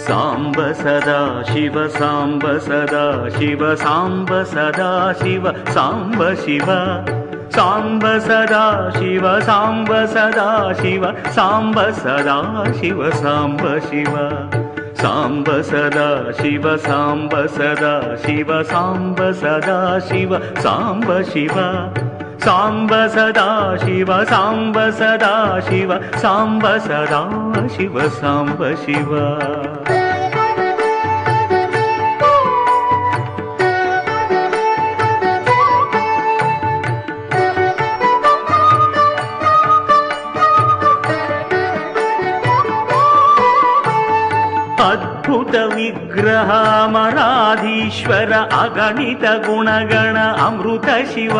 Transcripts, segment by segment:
ಸಾಂಬ ಸದಾ ಶಿವ ಸಾಂಬ ಸದಾ ಶಿವ ಸಾಂಬ ಸದಾ ಶಿವ ಸಾಂಬ ಶಿವ ಸಾಂಬ ಸದಾ ಶಿವ ಸಾಂಬ ಸದಾ ಶಿವ ಸಾಂಬ ಸದಾ ಶಿವ ಸಾಂಬ ಶಿವ ಸಾಂಬ ಸದಾ ಶಿವ ಸಾಂಬ ಸದಾ ಶಿವ ಸಾಂಬ ಸದಾ ಶಿವ ಸಾಂಬ ಶಿವ ಸಾಂಬ ಸದಾ ಶಿವ ಸಾಂಬ ಸದಾ ಶಿವ ಸಾಂಬ ಸದಾ ಶಿವ ಸಾಂಬ ಶಿವ ಅದ್ಭುತ ವಿಗ್ರಹ ಮರಾಧೀಶ್ವರ ಅಗಣಿತ ಗುಣಗಣ ಅಮೃತ ಶಿವ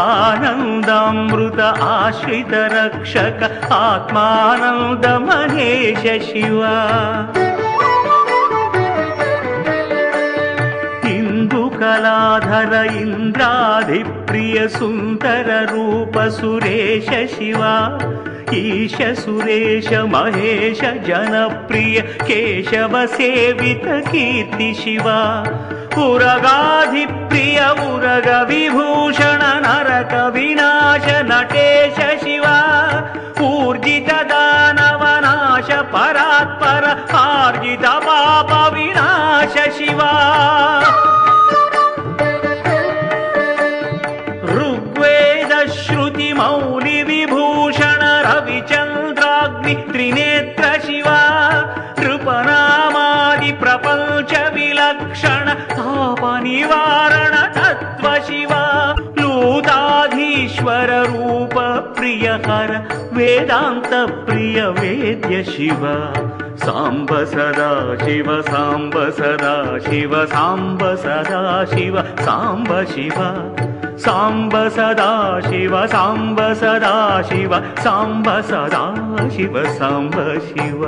ಆನಂದಾಮೃತ ಆಶ್ರಿತ ರಕ್ಷಕ ಆತ್ಮಾನಂದ ಮಹೇಶ ಶಿವ ಇಂದು ಕಲಾಧರ ಇಂದ್ರಾಧಿಪ್ರಿಯ ಸುಂದರ ರೂಪ ಸುರೇಶ ಶಿವ ಈಶ ಸುರೇಶ ಮಹೇಶ ಜನಪ್ರಿಯ ಕೇಶವ ಸೇವಿತ ಕೀರ್ತಿ ಶಿವ ಉರಗಾಧಿಪ್ರಿಯ ಉರಗ ವಿಭೂಷಣ ನರಕ ವಿನಾಶ ನಟೇಶ ಶಿವ ಊರ್ಜಿತ ದಾನವನಾಶ ಪರಾತ್ಪರ ಆರ್ಜಿತ ಪಾಪ ವಿನಾಶ ಶಿವ ಋಗ್ವೇದ ಶ್ರುತಿ ಮೌಲಿ ವಿಭೂಷಣ ರವಿಚಂದ್ರಾಗ್ನಿ ತ್ರಿನೇತ್ರ ಶಿವ ನೃಪನಾಮಾದಿ ಪ್ರಪಂಚ ವಿಲಕ್ಷಣ ತಾಪ ನಿವಾರಣ ತತ್ವ ಶಿವ ಲೂತಾಧೀಶ್ವರ ರೂಪ ಪ್ರಿಯ ಹರ ವೇದಾಂತ ಪ್ರಿಯ ವೇದ್ಯ ಶಿವ ಸಾಂಬ ಸದಾ ಶಿವ ಸಾಂಬ ಸದಾ ಶಿವ ಸಾಂಬ ಸದಾ ಶಿವ ಸಾಂಬ ಶಿವ ಸಾಂಬ ಸದಾ ಶಿವ ಸಾಂಬ ಸದಾ ಶಿವ ಸಾಂಬ ಸದಾ ಶಿವ ಸಾಂಬ ಶಿವ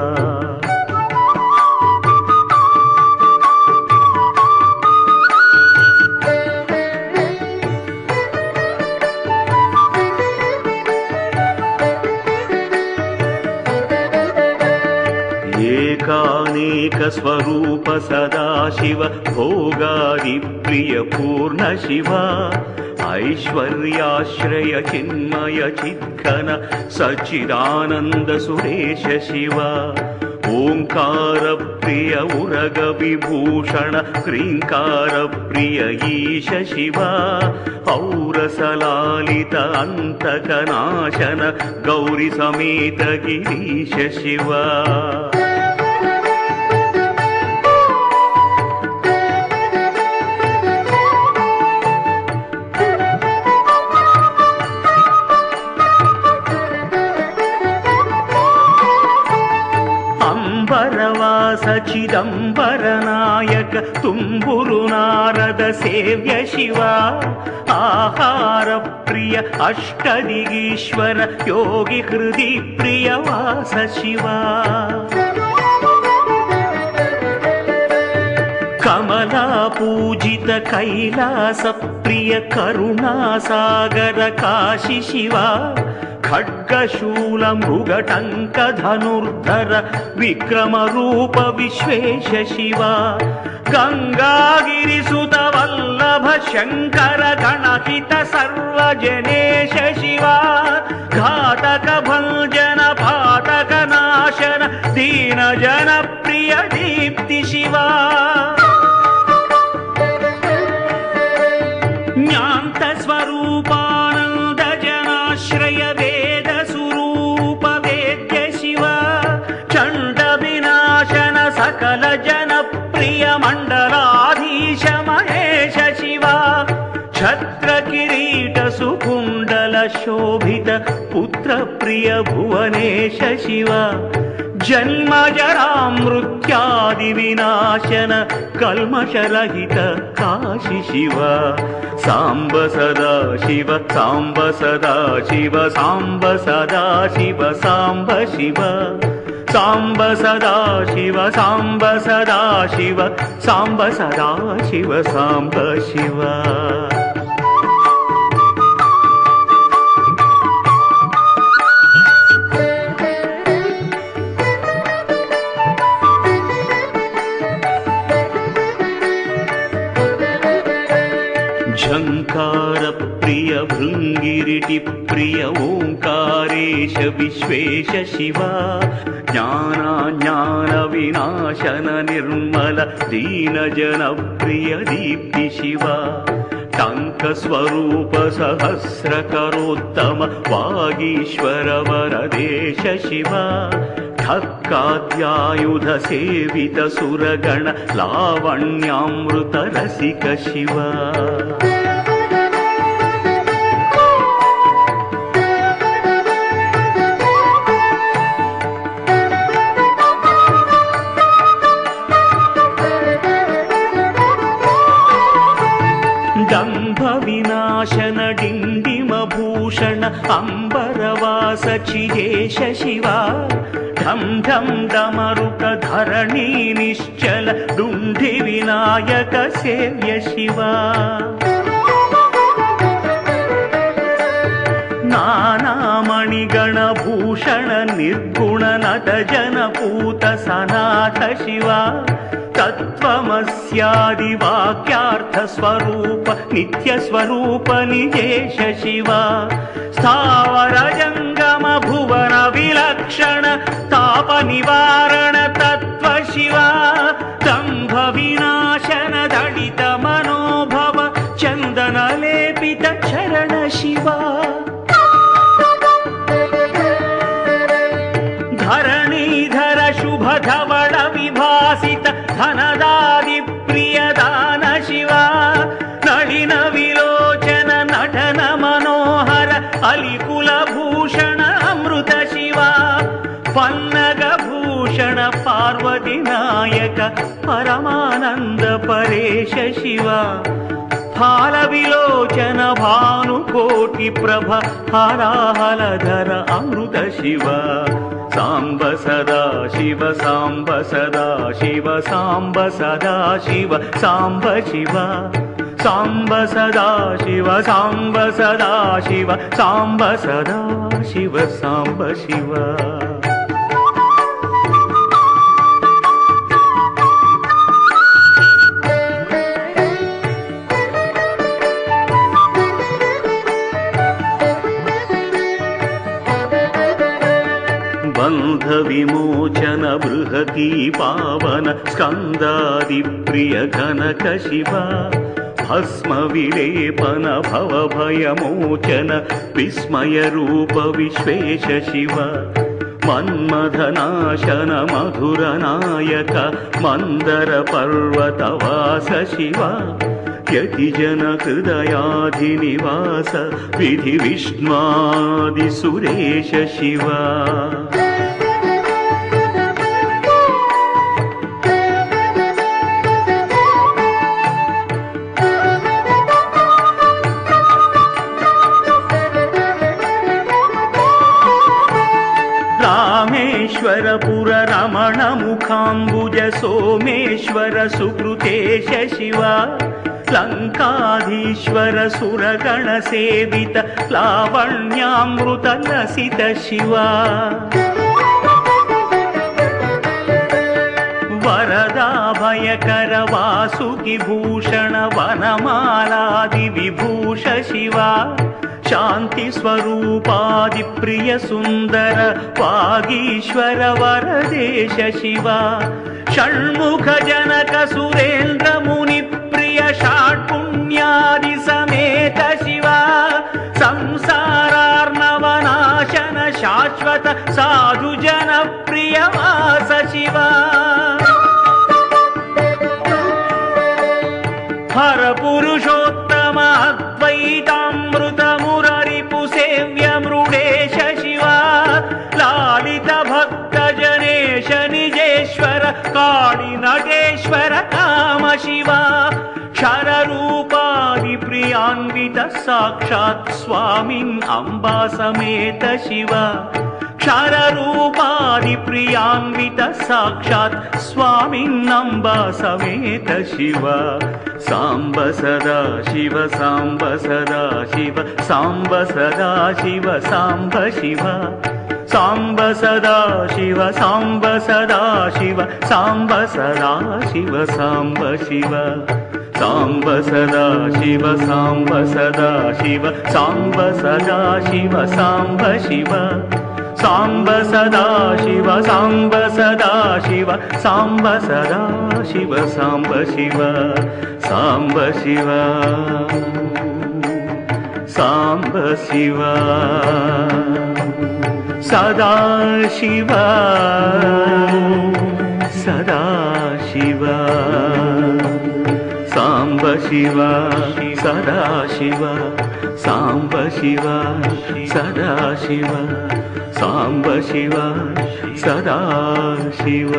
ಏಕಾನೇಕ ಸ್ವರೂಪ ಸದಾ ಶಿವ ಭೋಗಾದಿ ಪ್ರಿಯ ಪೂರ್ಣ ಶಿವ ಐಶ್ವರ್ಯಾಶ್ರಯ ಚಿನ್ಮಯ ಚಿದ್ಘನ ಸಚ್ಚಿದಾನಂದ ಸುರೇಶ ಶಿವ ಓಂಕಾರ ಪ್ರಿಯ ಉರಗ ವಿಭೂಷಣ ಕ್ರೀಂಕಾರ ಪ್ರಿಯ ಈಶ ಶಿವ ಔರಸಲಾಲಿತ ಅಂತಕನಾಶನ ಗೌರಿ ಸಮೇತ ಗಿರೀಶ ಶಿವ ಚಿದಂಬರ ನಾಯಕ ತುಂಬುರು ನಾರದ ಸೇವ್ಯ ಶಿವ ಆಹಾರ ಪ್ರಿಯ ಅಷ್ಟದಿಗೀಶ್ವರ ಯೋಗಿ ಹೃದಿ ಪ್ರಿಯ ವಾಸ ಶಿವ ಕಮಲಾ ಪೂಜಿತ ಕೈಲಾಸ ಪ್ರಿಯ ಕರುಣಾಸಾಗರ ಕಾಶಿ ಶಿವ ಖಡ್ಗಶೂಲ ಮೃಗಟಂಕ ಧನುರ್ಧರ ವಿಕ್ರಮ ರೂಪ ವಿಶ್ವೇಶ ಶಿವ ಗಂಗಾಗಿರಿಸುತ ವಲ್ಲಭ ಶಂಕರ ಗಣಹಿತ ಸರ್ವಜನೇಶ ಶಿವ ಘಾತಕ ಭಂಜನ ಪಾತಕ ನಾಶನ ದೀನ ಜನ ಪ್ರಿಯ ದೀಪ್ತಿ ಶಿವ ಜ್ಞಾಂತ ಸ್ವರೂಪಾನಂದ ಜನಾಶ್ರಯ ವೇದ ಸ್ವರೂಪ ವೇದ್ಯ ಶಿವ ಚಂಡ ವಿನಾಶನ ಸಕಲ ಜನಪ್ರಿಯ ಮಂಡಲಾಧೀಶ ಮಹೇಶ ಶಿವ ಛತ್ರ ಕಿರೀಟ ಸುಕುಂಡಲ ಶೋಭಿತ ಪುತ್ರ ಪ್ರಿಯ ಭುವನೇಶ ಶಿವ ಜನ್ಮ ಜರಾ ಮೃತ್ಯಾದಿ ವಿನಾಶನ ಕಲ್ಮಷರಹಿತ ಕಾಶಿ ಶಿವ ಸಾಂಬ ಸದಾ ಶಿವ ಸಾಂಬ ಸದಾ ಶಿವ ಸಾಂಬ ಸದಾ ಶಿವ ಸಾಂಬ ಶಿವ ಸಾಂಬ ಸದಾ ಶಿವ ಸಾಂಬ ಸದಾ ಶಿವ ಸಾಂಬ ಸದಾ ಶಿವ ಸಾಂಬ ಶಿವ ಝಂಕಾರ ಪ್ರಿಯ ಭೃಂಗಿರಿಟಿ ಪ್ರಿಯ ಓಂಕಾರೇಶ ವಿಶ್ವೇಶ ಶಿವ ಜ್ಞಾನ ವಿನಾಶನ ನಿರ್ಮಲ ದೀನ ಜನ ಪ್ರಿಯ ದೀಪ್ತಿ ಶಿವ ಟಂಕ ಸ್ವರೂಪ ಸಹಸ್ರ ಕರೋತ್ತಮ ವಾಗೀಶ್ವರ ವರದೇಶ ಶಿವ ಠಕ್ಕಾದ್ಯಾಯುಧ ಸೇವಿತ ಸುರಗಣ ಲಾವಣ್ಯಾಮೃತ ರಸಿಕ ಶಿವ ದಂಭ ವಿನಾಶನ ಡಿಂಡಿಮ ಭೂಷಣ ಅಂಬರವಾಸ ಚಿದೇಶ ಶಿವ ಢಂ ಢಂ ಡಮರುಕ ಧರಣಿ ನಿಶ್ಚಲ ಡುಂಢಿ ವಿನಾಯಕ ಸೇವ್ಯ ಶಿವ ನಾನಾಮಣಿಗಣ ಭೂಷಣ ನಿರ್ಗುಣ ನಟ ಜನಪೂತ ಸನಾಥ ಶಿವ ತತ್ವಮಸ್ಯಾದಿ ವಾಕ್ಯಾರ್ಥ ಸ್ವರೂಪ ನಿತ್ಯ ಸ್ವರೂಪ ನಿಜೇಶ ಶಿವ ಸ್ಥಾವರ ಜಂಗಮ ಭುವನ ವಿಲಕ್ಷಣ ತಾಪ ನಿವಾರಣ ತತ್ವ ಶಿವ ದಂಭ ವಿನಾಶನ ದಡಿತ ಮನೋಭವ ಚಂದನ ಲೇಪಿತ ಚರಣ ಶಿವ ಧರಣೀಧರ ಶುಭ ಧವಳ ವಿಭಾಸಿತ ಧನದಾದಿ ಪ್ರಿಯದಾನ ಶಿವ ನಳಿನ ವಿಲೋಚನ ನಟನ ಮನೋಹರ ಅಲಿಕುಲ ಭೂಷಣ ಅಮೃತ ಶಿವ ಪನ್ನಗ ಭೂಷಣ ಪಾರ್ವತಿ ನಾಯಕ ಪರಮಾನಂದ ಪರೇಶ ಶಿವ ಫಾಲ ವಿಲೋಚನ ಭಾನುಕೋಟಿ ಪ್ರಭ ಹರಾಹಲಧರ ಅಮೃತ ಶಿವ ಸಾಂಬ ಸದಾ ಶಿವ ಸಾಂಬ ಸದಾ ಶಿವ ಸಾಂಬ ಸದಾ ಶಿವ ಸಾಂಬ ಶಿವ ಸಾಂಬ ಸದಾ ಶಿವ ಸಾಂಬ ಸದಾ ಶಿವ ಸಾಂಬ ಸದಾ ಶಿವ ಸಾಂಬ ಶಿವ ಬಂಧ ವಿಮೋಚನ ಬೃಹತಿ ಪಾವನ ಸ್ಕಂದಾದಿ ಪ್ರಿಯ ಕನಕ ಶಿವ ಭಸ್ಮ ವಿಲೇಪನ ಭವ ಭಯ ಮೋಚನ ವಿಸ್ಮಯ ರೂಪ ವಿಶ್ವೇಶ ಶಿವ ಮನ್ಮಥನಾಶನ ಮಧುರ ನಾಯಕ ಮಂದರ ಪರ್ವತವಾಸ ಶಿವ ಯತಿಜನ ಹೃದಯಾಧಿನಿವಾಸ ವಿಧಿ ವಿಷ್ಣಾದಿ ಸುರೇಶ ಶಿವ ರಾಮೇಶ್ವರ ಪುರ ರಮಣ ಮುಖಾಂಬುಜ ಸೋಮೇಶ್ವರ ಸುಕೃತೇಶ ಶಿವ ಲಂಕಾಧೀಶ್ವರ ಸುರಗಣ ಸೇವಿತ ಲಾವಣ್ಯಾಮೃತ ಲಸಿತ ಶಿವ ವರದಾಭಯಕರ ವಾಸುಕಿ ಭೂಷಣ ವನಮಾಲಾದಿ ವಿಭೂಷ ಶಿವ ಶಾಂತಿ ಸ್ವರೂಪಾದಿ ಪ್ರಿಯ ಸುಂದರ ವಾಗೀಶ್ವರ ವರದೇಶ ಶಿವ ಷಣ್ಮುಖ ಜನಕ ಸುರೇಂದ್ರ ಮುನಿ ಪ್ರಿಯ ಷಾಟ್ಪುಣ್ಯಾದಿ ಸಮೇತ ಶಿವ ಸಂಸಾರಾರ್ಣವನಾಶನ ಶಾಶ್ವತ ಸಾಧು ಜನ ಪ್ರಿಯ ವಾಸ ಶಿವ ಹರ ಪುರುಷೋತ್ತಮ ಅದ್ವೈತಾಮೃತ ಮುರರಿಪು ಸೇವ್ಯ ಮೃಡೇಶ ಶಿವ ಲಾಲಿತ ಭಕ್ತ ಜನೇಶ ನಿಜೇಶ್ವರ ಕಾಳಿ ನಟೇಶ್ವರ ಕಾಮ ಶಿವ ಕ್ಷರರೂಪಾದಿ ಪ್ರಿಯಾನ್ವಿತ ಸಾಕ್ಷಾತ್ ಸ್ವಾಮಿನ್ ಅಂಬಾ ಸಮೇತ ಶಿವ ಕ್ಷರರೂಪಾದಿ ಪ್ರಿಯಾನ್ವಿತ ಸಾಕ್ಷಾತ್ ಸ್ವಾಮಿನ್ನಂಬಾ ಸಮೇತ ಶಿವ ಸಾಂಬ ಸದಾ ಶಿವ ಸಾಂಬ ಸದಾ ಶಿವ ಸಾಂಬ ಸದಾ ಶಿವ ಸಾಂಬ ಶಿವ ಸಾಂಬ ಸದಾ ಶಿವ ಸಾಂಬ ಸದಾ ಶಿವ ಸಾಂಬ ಸದಾ ಶಿವ ಸಾಂಬ ಶಿವ సాంబ సదా శివ సాంబ సదా శివ సాంబ సదా శివ సాంబ శివ సాంబ సదా శివ సాంబ సదా శివ సాంబ సదా శివ సాంబ శివ సాంబ శివ సాంబ శివ సదా శివ సదా శివ సాంబ శివ సదా శివ సాంబ శివ సదా శివ సాంబ శివ సదా శివ